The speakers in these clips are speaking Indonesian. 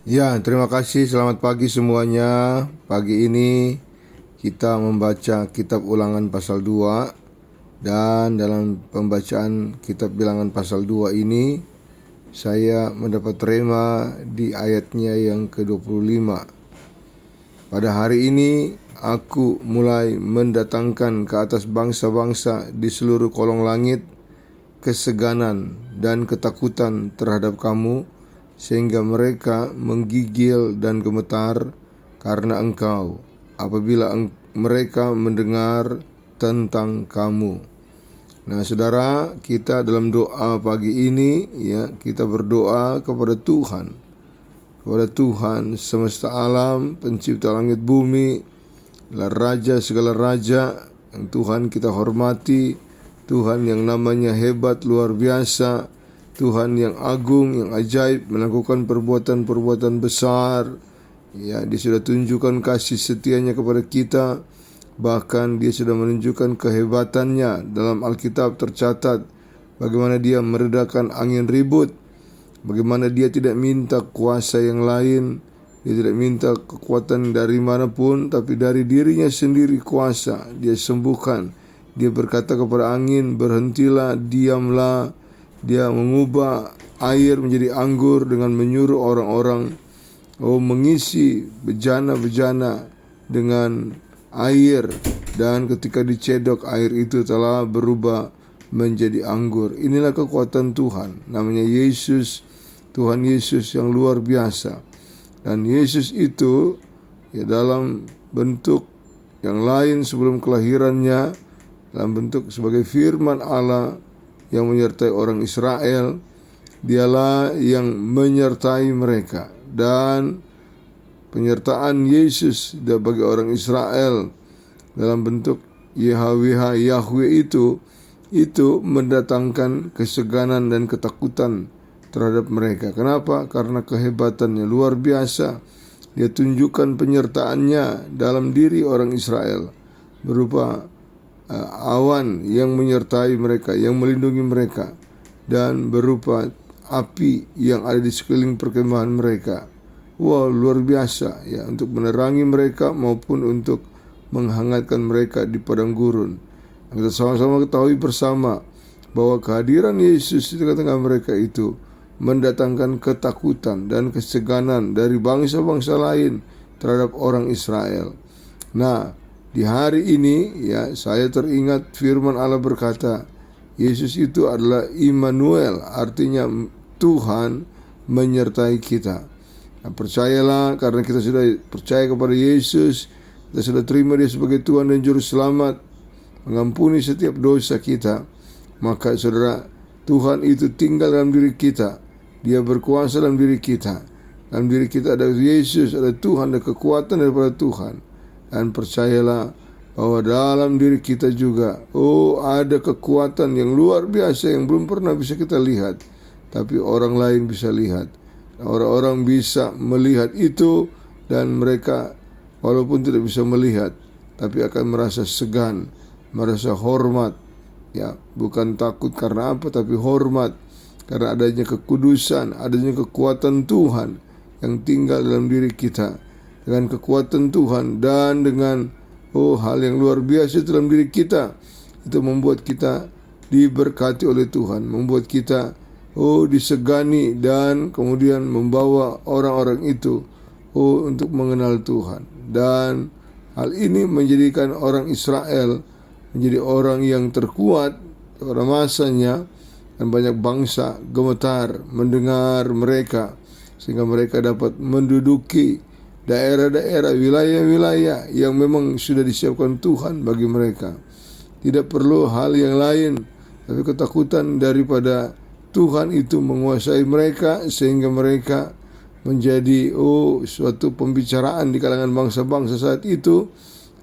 Ya, terima kasih. Selamat pagi semuanya. Pagi ini kita membaca kitab Ulangan pasal 2, dan dalam pembacaan kitab Bilangan pasal 2 ini saya mendapat rema di ayatnya yang ke-25. Pada hari ini aku mulai mendatangkan ke atas bangsa-bangsa di seluruh kolong langit keseganan dan ketakutan terhadap kamu, sehingga mereka menggigil dan gemetar karena engkau apabila mereka mendengar tentang kamu. Nah, saudara, kita dalam doa pagi ini kita berdoa kepada Tuhan semesta alam, pencipta langit bumi, Raja segala raja, yang Tuhan kita hormati, Tuhan yang namanya hebat luar biasa, Tuhan yang agung, yang ajaib, melakukan perbuatan-perbuatan besar. Ya, Dia sudah tunjukkan kasih setianya kepada kita. Bahkan Dia sudah menunjukkan kehebatannya. Dalam Alkitab tercatat bagaimana Dia meredakan angin ribut, bagaimana Dia tidak minta kuasa yang lain, Dia tidak minta kekuatan dari manapun, tapi dari dirinya sendiri kuasa. Dia sembuhkan. Dia berkata kepada angin, berhentilah, diamlah. Dia mengubah air menjadi anggur dengan menyuruh orang-orang mengisi bejana-bejana dengan air, dan ketika dicedok air itu telah berubah menjadi anggur. Inilah kekuatan Tuhan, namanya Yesus, Tuhan Yesus yang luar biasa. Dan Yesus itu dalam bentuk yang lain sebelum kelahirannya, dalam bentuk sebagai firman Allah yang menyertai orang Israel. Dialah yang menyertai mereka, dan penyertaan Yesus bagi orang Israel dalam bentuk Yahweh itu mendatangkan keseganan dan ketakutan terhadap mereka. Kenapa? Karena kehebatannya luar biasa. Dia tunjukkan penyertaannya dalam diri orang Israel berupa awan yang menyertai mereka, yang melindungi mereka, dan berupa api yang ada di sekeliling perkemahan mereka. Wow, luar biasa ya, untuk menerangi mereka maupun untuk menghangatkan mereka di padang gurun. Kita sama-sama ketahui bersama bahwa kehadiran Yesus di tengah-tengah mereka itu mendatangkan ketakutan dan keseganan dari bangsa-bangsa lain terhadap orang Israel. Nah, di hari ini saya teringat firman Allah berkata, Yesus itu adalah Immanuel, artinya Tuhan menyertai kita. Nah, percayalah, karena kita sudah percaya kepada Yesus, kita sudah terima Dia sebagai Tuhan dan Juru Selamat, mengampuni setiap dosa kita, maka saudara, Tuhan itu tinggal dalam diri kita. Dia berkuasa dalam diri kita. Dalam diri kita ada Yesus, ada Tuhan, ada kekuatan daripada Tuhan. Dan percayalah bahwa dalam diri kita juga ada kekuatan yang luar biasa yang belum pernah bisa kita lihat, tapi orang lain bisa lihat. Orang-orang bisa melihat itu, dan mereka walaupun tidak bisa melihat, tapi akan merasa segan, merasa hormat. Ya, bukan takut karena apa, tapi hormat karena adanya kekudusan, adanya kekuatan Tuhan yang tinggal dalam diri kita. Dengan kekuatan Tuhan dan dengan hal yang luar biasa dalam diri kita, itu membuat kita diberkati oleh Tuhan, membuat kita disegani, dan kemudian membawa orang-orang itu untuk mengenal Tuhan. Dan hal ini menjadikan orang Israel menjadi orang yang terkuat pada masanya, dan banyak bangsa gemetar mendengar mereka, sehingga mereka dapat menduduki daerah-daerah, wilayah-wilayah yang memang sudah disiapkan Tuhan bagi mereka. Tidak perlu hal yang lain, tapi ketakutan daripada Tuhan itu menguasai mereka, sehingga mereka menjadi suatu pembicaraan di kalangan bangsa-bangsa saat itu,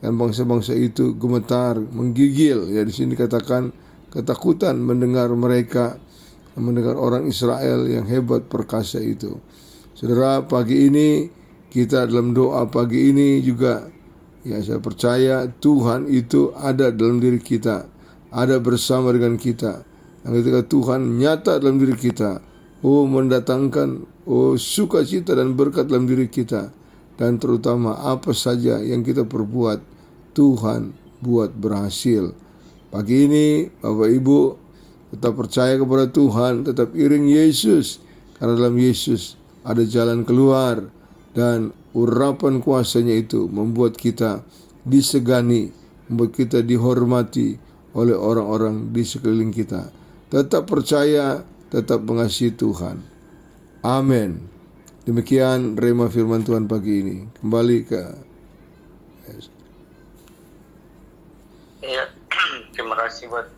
dan bangsa-bangsa itu gemetar, menggigil. Ya, di sini dikatakan ketakutan mendengar mereka, mendengar orang Israel yang hebat perkasa itu. Saudara, pagi ini kita dalam doa pagi ini juga, saya percaya Tuhan itu ada dalam diri kita, ada bersama dengan kita. Dan ketika Tuhan nyata dalam diri kita, mendatangkan sukacita dan berkat dalam diri kita. Dan terutama apa saja yang kita perbuat, Tuhan buat berhasil. Pagi ini Bapak Ibu tetap percaya kepada Tuhan, tetap iring Yesus, karena dalam Yesus ada jalan keluar, dan urapan kuasanya itu membuat kita disegani, membuat kita dihormati oleh orang-orang di sekeliling kita. Tetap percaya, tetap mengasihi Tuhan. Amin. Demikian rema firman Tuhan pagi ini. Kembali ke Ya, terima kasih buat